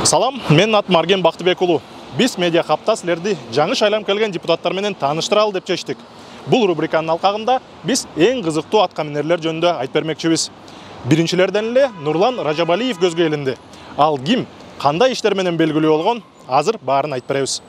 Салам, мен ат Марген Бактыбек уулу. Биз медиа хабта силерди жаңы шайланып келген депутаттар менен тааныштыралы деп чечтик. Бул рубриканын алкагында биз эң кызыктуу аткаминерлер жөнүндө айтып бермекчибиз. Биринчилерден эле Нурлан Ражабалиев көзгө илинди. Ал ким, кандай иштер менен белгилүү болгон? Азыр баарын айтып беребиз.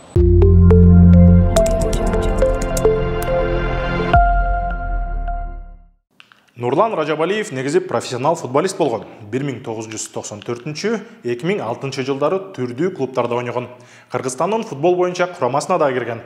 Нурлан Ражабалиев негизи профессионал футболист болгон. 1994-2006 жылдары түрдүү клубтарда ойногон. Кыргызстандын футбол боюнча курамасына да кирген.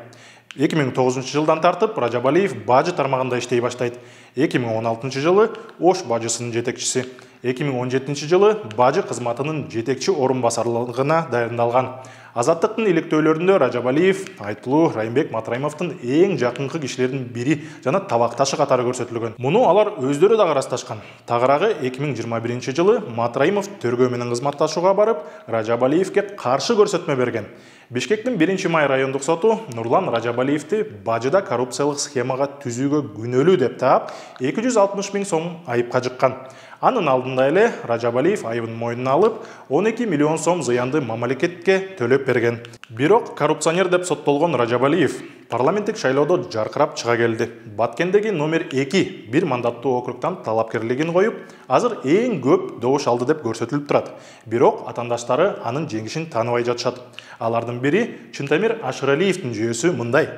2009 жылдан тартып Ражабалиев бажы тармагында иштей баштайт. 2016 жылы Ош бажысынын жетекчиси. 2017 жылы бажы кызматынын жетекчи орун басарлыгына дайындалган. Азаттыктын иликтөөлөрүндө Ражабалиев айтылуу Райымбек Матраимовдун эң жакынкы кишилердин бири жана табакташы катары көрсөтүлгөн. Муну алар өздөрү да карашташкан. Тагыраагы 2021 жылы Матраимов төргөө менен кызматташууга барып, Ражабалиевге каршы көрсөтмө берген. Бишкектин 1-май райондук соту Нурлан Ражабалиевди бажыда коррупциялык схемага түзүүгө күнөөлүү деп таап 260 000 сом айыпка жыккан. Анын алдында эле Ражабалиев айыбын мойнуна алып, 12 миллион сом зыянды мамлекетке төлөп берген. Бирок коррупционер деп соттолгон Ражабалиев парламенттик шайлоодо жаркырап чыга келди. Баткендеги номер 2 бир мандаттуу округтан талапкерлигин коюп, азыр эң көп добуш алды деп көрсөтүлүп турат. Бирок атандаштары анын жеңишин тааныбай жатышат. Алардын бири Чынтамир Ашыралиевдин жүйөсү мындай.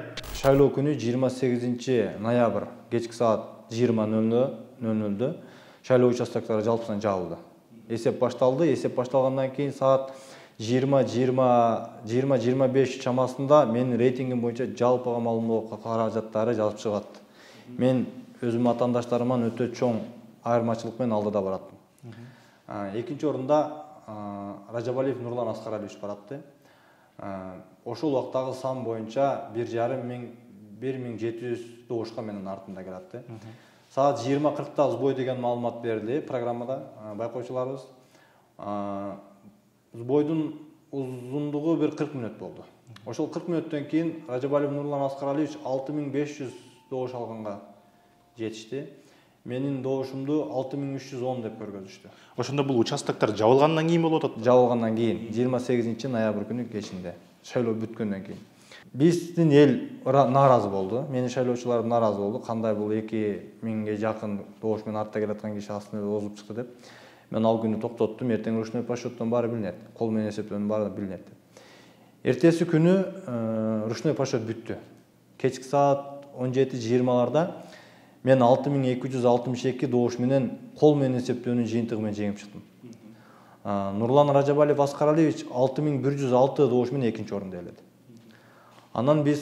Шайлоо күнү 28 ноябрь кечки саат 20:00 шайлоо участоктары жалпысынан жабылды. Эсеп башталды. Эсеп башталгандан кийин саат 20:25 чамасында менин рейтингим боюнча жалпыга маалымдоо каражаттары жазып чыгат. Мен өзүм атандаштарыман өтө чоң айырмачылык менен алдыда бараттым. Экинчи орунда Ражабалиев Нурлан Аскаралиевич баратты. Ошол убактагы сан боюнча 1700 добушка менин артында келатты. Саат 20:40 сбой деген маалымат берилди программада, байкоочуларыбыз. Сбойдун узундугу бир 40 мүнөт болду. Ошол 40 мүнөттөн кийин Ражабалиев Нурлан Аскаралиевич 6500 добуш алганга жетишти. Менин добушумду 6310 деп көргөзүштү. Ошондо бул участоктор жабылгандан кийин болуп атат. Жабылгандан кийин 28 ноябрь күнү кечинде, шайлоо бүткөндөн кийин. Биздин эл нааразы болду. Менин шайлоочуларым нааразы болду. Кандай бул 2000ге жакын добуш менен артта келаткан киши астына озуп чыкты деп. Мен ал күнү токтоттум. Эртең ручной подсчеттон баары билинет. Кол менен эсептөөнүн баары билинет. Эртеси күнү ручной подсчет бүттү. Кечки саат 17:20 мен 6262 добуш менен кол менен эсептөөнүн жыйынтыгы менен жеңип чыктым. Нурлан Ражабалиев Аскаралиевич 6106 добуш менен экинчи орунда эледи. Анан биз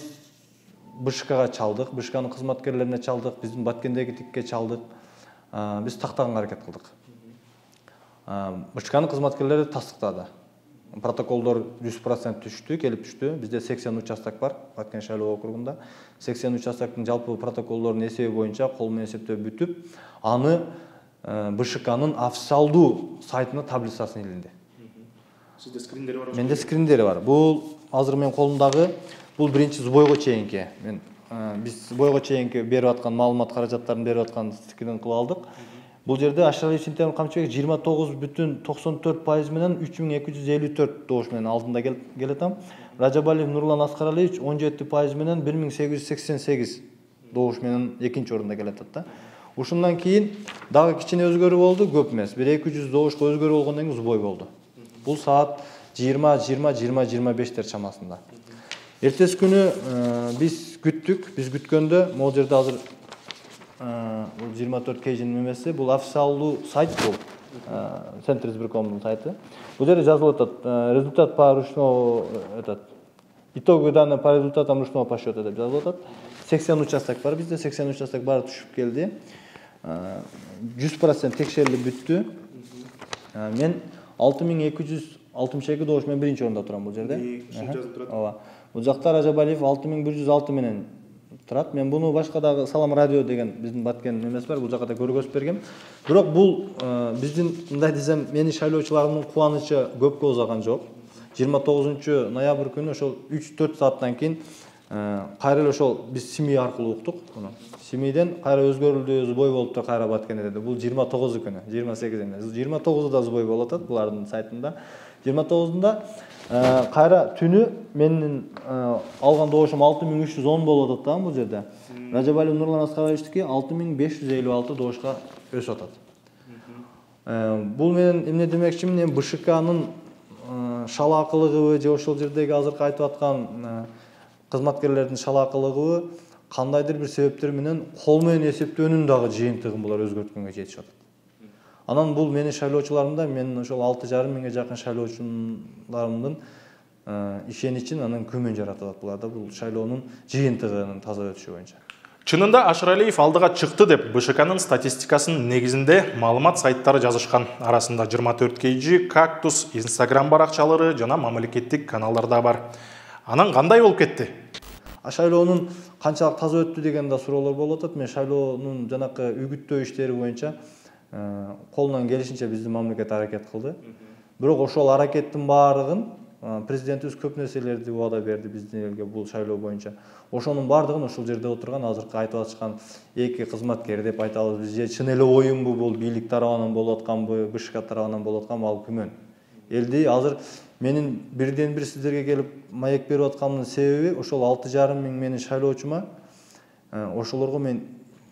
БШКга чалдык, БШКнын кызматкерлерине чалдык, биздин Баткендеги тикке чалдык. Биз тактаганга аракет кылдык. БШКнын кызматкерлери тастыктады. Протоколдор 100% түштү, келип түштү. Бизде 80 участок бар, Баткен шайлоо округунда. 80 участоктун жалпы протоколдорунун эсеби боюнча кол менен эсептөө бүтүп, аны БШКнын официалдуу сайтына таблицасын илинди. Сизде скриндери бар? Менде скриндери бар. Бул азыр менин колумдагы бул биринчи сбойго чейинки. Биз сбойго чейинки берип аткан маалымат каражаттарын берип аткан скрин кылып алдык. Бул жерде Ашыралиев Чынтамир Камчыбек 29,94% менен 3254 добуш менен алдында келетам. Ражабалиев Нурлан Аскаралиевич 17% менен 1888 добуш менен экинчи орунда келатат да. Ушундан кийин дагы кичине өзгөрүү болду, көп эмес. 200 добушка өзгөрүү болгондон кийин сбой болду. Бул саат 20:25 чамасында. Эртеси күнү биз күттүк. Биз күткөндө могул жерде азыр 24 кейжин эмеси, бул официалдуу сайт бул. Центр избиркомдун сайты. Бул жерде жазылып атат. Результат по ручному итоговые данные по результатам ручного подсчета деп жазылып атат. 80 участок бар. Бизде 80 участок баары түшүп келди. 100% текшерилип бүттү. Мен 6262 добуш менен биринчи орунда турам бул жерде. Ооба. Бул жакта Ражабалиев 6106 менен турат. Мен буну башка дагы Салам радио деген биздин Баткен эмес бар, бул жакка да көргөзүп бергем. Бирок бул биздин мындай десем, менин шайлоочуларымдын кубанычы көпкө узаган жок. 29 ноябрь күнү ошол 3-4 сааттан кийин кайра ошол биз Семей аркылуу уктук. Семейден кайра өзгөрүлдү, сбой болуптур кайра Баткенде деди. Бул 29 күнү, 28 эмес. 29 да сбой болуп атат булардын сайтында. 29-ында кайра түнү менин алган добушум 6310 болуп атат да бул жерде. Ражабалиев Нурлан Аскаровичтики 6556 добушка өсүп атат. Бул менен эмне демекчимин, эми БШКнын шалаакылыгыбы же ошол жердеги азыркы айтып аткан кызматкерлердин шалаакылыгыбы кандайдыр бир себептер менен кол менен эсептөөнүн дагы жыйынтыгын булар өзгөрткөнгө жетишип атат. Анан бул менин шайлоочуларымда, мен ошол 6,5 миңге жакын шайлоочуларымдын ишеничин анан күмөн жаратып атат буларда, бул шайлоонун жыйынтыгынын таза өтүшү боюнча. Чынында Ашыралиев алдыга чыкты деп БШКнын статистикасынын негизинде маалымат сайттары жазышкан. Арасында 24 KG, Кактус, Instagram баракчалары жана мамлекеттик каналдарда бар. Анан кандай болуп кетти? Шайлоонун канчалык таза өттү деген да суроолор болуп атат. Мен шайлоонун жанакы үгүттөө иштери боюнча колунан келишинче биздин мамлекет аракет кылды. Бирок ошол аракеттин баарыгын президентибиз көп нерселерди убада берди биздин элге бул шайлоо боюнча. Ошонун баардыгын ошол жерде отурган азыркы айтып атышкан эки кызматкер деп айтабыз биз, же чын эле оюнбу, бул бийлик тарабынан болуп атканбы, БШК тарабынан болуп атканбы, ал күмөн. Элди азыр менин бирден бир сиздерге келип маек берип атканымдын себеби ошол 6,5 миң менин шайлоочума ошолорго мен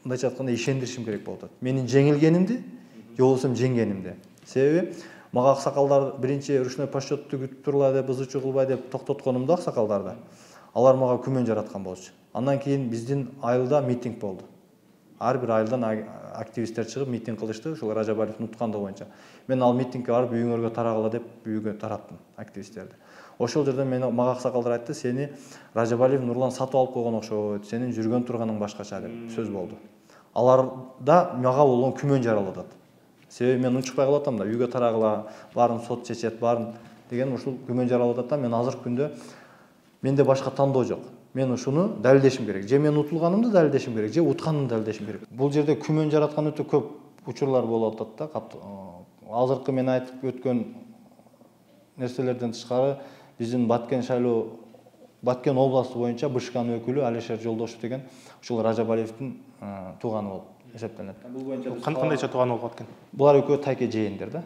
мындайча айтканда ишендиришим керек болуп атат. Менин жеңилгенимди, же болбосо жеңгенимди. Себеби мага аксакалдар биринчи ручной подсчётту күтүп тургула деп, ызычуу кылбай деп токтотконумда аксакалдарды, алар мага күмөн жараткан болчу. Андан кийин биздин айылда митинг болду. Ар бир айылдан активисттер чыгып митинг кылышты, ошол Ражабалиевдин уткандыгы боюнча. Мен ал митингге барып үйүңөргө тарагыла деп үйгө тараттым активисттерди. Ошол жерде мага аксакалдар айтты, сени Ражабалиев Нурлан сатып алып койгон окшойт, сенин жүргөн турганың башкача деп сөз болду. Аларда мага болгон күмөн жаралып атат. Себеби мен унчукпай калып атам да, үйгө тарагыла, баарын сот чечет, баарын деген ушул күмөн жаралып атат да, мен азыркы күндө менде башка тандоо жок. Мен ушуну далилдешим керек. Же мен утулганымды далилдешим керек, же утканымды далилдешим керек. Бул жерде күмөн жараткан өтө көп учурлар болуп атат да. Азыркы мен айтып өткөн нерселерден тышкары биздин Баткен областы боюнча БШКнын өкүлү Алишер Жолдошев деген ушул Ражабалиевдин тууганы болуп эсептелет. Бул боюнча Кандайча тууган болуп аткан? Булар экөө тайке жээндер да.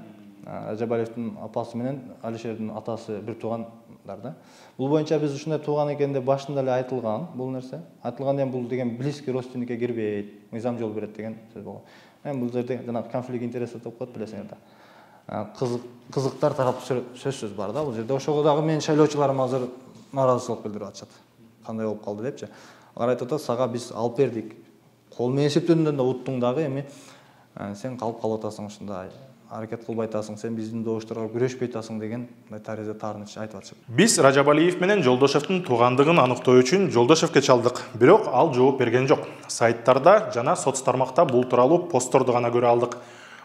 Ражабалиевдин апасы менен Алишердин атасы бир туугандар да. Бул боюнча биз ушундай тууган экен деп башында эле айтылган бул нерсе. Айтылган эми бул деген близкий родственникке кирбейт, мыйзам жол берет деген сөз болгон. Эми бул жерде жана конфликт интересов деп коет билесиңер да. Кызыктар тарап сөзсүз бар да бул жерде. Ошого дагы менин шайлоочуларым азыр наразычылык билдирип атышат. Кандай болуп калды депчи. Алар айтып атат, сага биз алып бердик. Кол менен эсептөөнүндөн да уттуң дагы, эми сен калып атасың ушундай. Аракет кылбай атасың, сен биздин добуштарга күрөшпөй атасың деген таризе таарыныч айтып атышат. Биз Ражабалиев менен Жолдошевдун туугандыгын аныктоо үчүн Жолдошевке чалдык, бирок ал жооп берген жок. Сайттарда жана соц тармакта бул тууралуу постторду гана көрө алдык.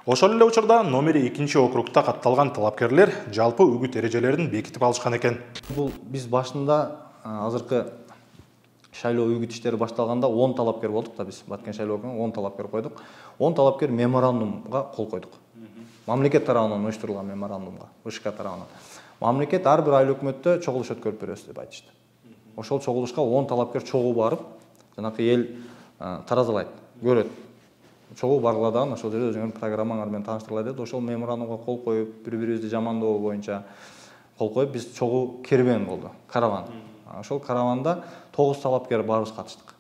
Ошол эле учурда номери 2-округда катталган талапкерлер жалпы үгүт эрежелерин бекитип алышкан экен. Бул биз башында азыркы шайлоо үгүт иштери башталганда 10 талапкер болдук да, биз Баткен шайлоо округуна 10 талапкер койдук. 10 талапкер меморандумга кол койдук. Мамлекет тарабынан уюштурулган меморандумга, БШК тарабынан. Мамлекет ар бир айыл өкмөттө чогулуш өткөрүп беребиз деп айтышты. Ошол чогулушка 10 талапкер чогуу барып, жанакы эл таразалайт, көрөт. Чогуу баргыладан ошол жерде өзүңөрдүн программаңар менен тааныштыргыла деп, ошол меморандумга кол коюп, бири-бирибизди жамандоо боюнча кол коюп, биз чогуу кербен болду, караван. Ошол караванда 9 талапкер барыбыз катыштык.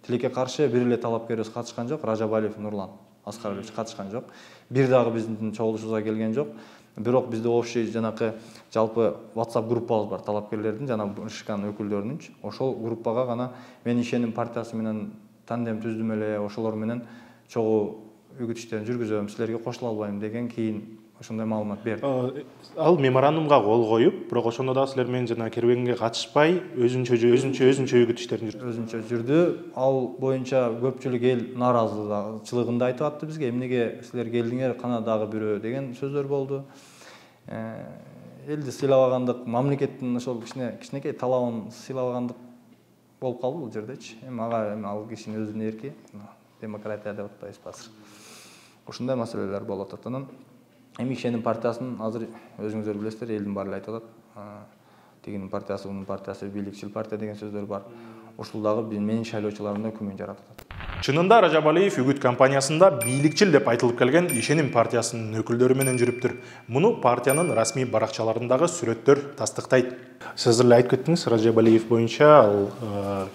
Тилекке каршы бир эле талапкерибиз катышкан жок, Ражабалиев Нурлан Аскарович катышкан жок. Бир дагы биздин чогулушубузга келген жок. Бирок бизде общий жанакы жалпы WhatsApp группабыз бар талапкерлердин жана БШКнын өкүлдөрүнүн. Ошол группага гана мен ишеним партиясы менен тандем түздүм эле, ошолор менен чогуу үгүт иштерин жүргүзөм, силерге кошула албайм деген кийин ошондой маалымат берди. Ал меморандумга кол коюп, бирок ошондо да силер менен жана кербенге катышпай, өзүнчө үгүт иштерин жүрдү. Ал боюнча көпчүлүк эл наразычылыгын да айтып атты бизге. Эмнеге силер келдиңер, кана дагы бирөө деген сөздөр болду. Элди сыйлабагандык, мамлекеттин ошол кичинекей талабын сыйлабагандык болуп калды бул жердечи. Ал кишинин өзүнүн эрки, демократия деп атпайбыз азыр. Ушундай маселелер болуп атат. Анан эми ишеним партиясынын азыр өзүңүздөр билесиздер, элдин баары эле айтып атат. Тигинин партиясы, бунун партиясы бийликчил партия деген сөздөр бар. ушул дагы менин шайлоочуларымда күмөн жаратат. Чынында Ражабалиев үгүт компаниясында бийликчил деп айтылып келген Ишеним партиясынын өкүлдөрү менен жүрүптүр. Муну партиянын расмий баракчаларындагы сүрөттөр тастыктайт. Сиз эле айтып кеттиңиз, Ражабалиев боюнча ал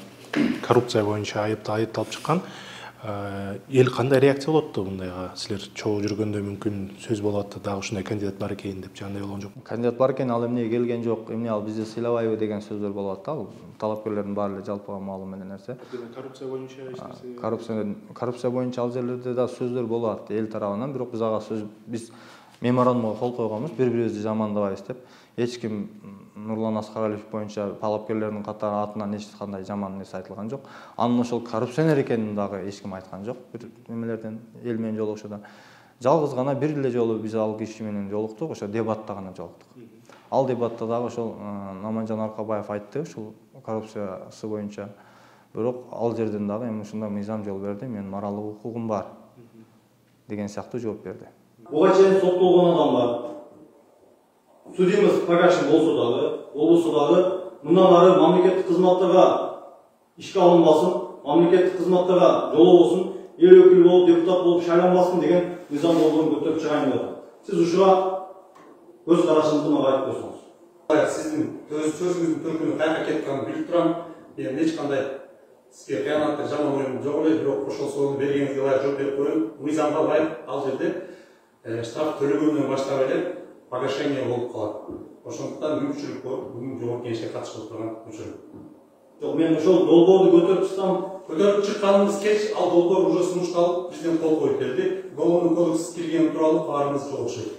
коррупция боюнча айыпталып чыккан. Эл кандай реакция болот мындайга? Силер чогуу жүргөндө мүмкүн сөз болот, дагы ушундай кандидат бар экен деп жагандай болгон жок. Кандидат бар экен, ал эмне келген жок, эмне ал бизди сыйлабайбы деген сөздөр болот да. Ал талапкерлердин баары эле жалпыга маалым эле нерсе. Коррупция боюнча эч нерсе. Коррупция боюнча ал жерлерде да сөздөр болот эл тарабынан, бирок биз ага биз меморандумга кол койгонбуз, бири-бирибизди жамандабайбыз деп. Эч ким Нурлан Аскаралиев боюнча талапкерлердин катары атынан эч кандай жаман нерсе айтылган жок. Анын ошол коррупционер экенин дагы эч ким айткан жок. Бир немелерден эл менен жолугушууда жалгыз гана бир эле жолу биз ал киши менен жолуктук, ошо дебатта гана жолуктук. Ал дебатта дагы ошол Наманжан Аркабаев айтты ушул коррупциясы боюнча. Бирок ал жерден дагы эми ушундай мыйзам жол берди, менин моралдык укугум бар деген сыяктуу жооп берди. Буга чейин соттолгон адамдар судимость погашен болсо дагы, мындан ары мамлекеттик кызматтарга ишке алынбасын, мамлекеттик кызматтарга жолобосун, эл өкүлү болуп, депутат болуп шайланбасын деген мыйзам долбоорун көтөрүп чыгайын деп атат. Сиз ушуга көз карашыңызды мага айтып койсоңуз. Сиздин сөзүңүздүн төркүнү каяка кеткенин билип турам. Эми эч кандай сизге кыянаттык жаман оюм жок эле, бирок ошол соону бергениңизге ылайык жооп берип коеюн. Мыйзамга ылайык ал жерде штраф төлөгөндөн баштап эле погашение болуп калат. Ошондуктан мүмкүнчүлүк бар, бүгүн жогорку кеңешке катышып турган мүчөлүк. Жок, мен ошол долбоорду көтөрүп чыкканыбыз кеч, ал долбоор уже сунушталып, президент кол коюп берди. Уголовный кодекс киргени тууралуу баарыбыз жок окшойт.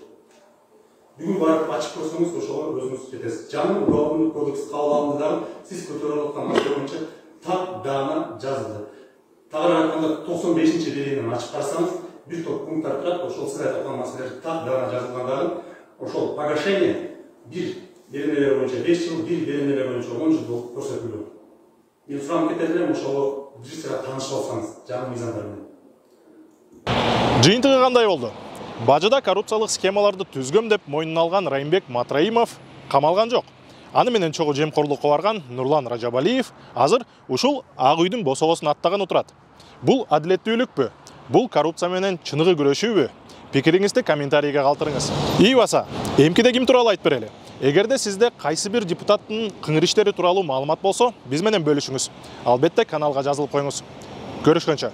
Бүгүн барып ачып көрсөңүз, ошого өзүңүз жетесиз. Жаңы уголовный кодекс кабыл алынды дагы сиз көтөрүп аткан маселе боюнча так даана жазылды. Тагыраак айтканда 95-беренени ачып карасаңыз, бир топ пункттар турат, ошол сиз айтып аткан маселелер так даана жазылган дагы. Ошол погашение бир беренелер боюнча 5 жыл, бир беренелер боюнча 10 жыл болуп көрсөтүлгөн. Мен сурап кетет элем, ошого бир сыйра таанышып алсаңыз, жаңы мыйзамдар менен. Жыйынтыгы кандай болду? Бажыда коррупциялык схемаларды түзгөм деп мойнуна алган Райымбек Матраимов камалган жок. Аны менен чогуу жемкорлукка барган Нурлан Ражабалиев азыр ушул Ак үйдүн босогосун аттаган отурат. Бул адилеттүүлүкпү? Бул коррупция менен чыныгы күрөшүүбү? Пикириңизди комментарийге калтырыңыз. Баса, эмкиде ким тууралуу айтып берели? Эгерде сизде кайсы бир депутаттын кыңыр иштери тууралуу маалымат болсо, биз менен бөлүшүңүз. Албетте каналга жазылып коюңуз. Көрүшкөнчө.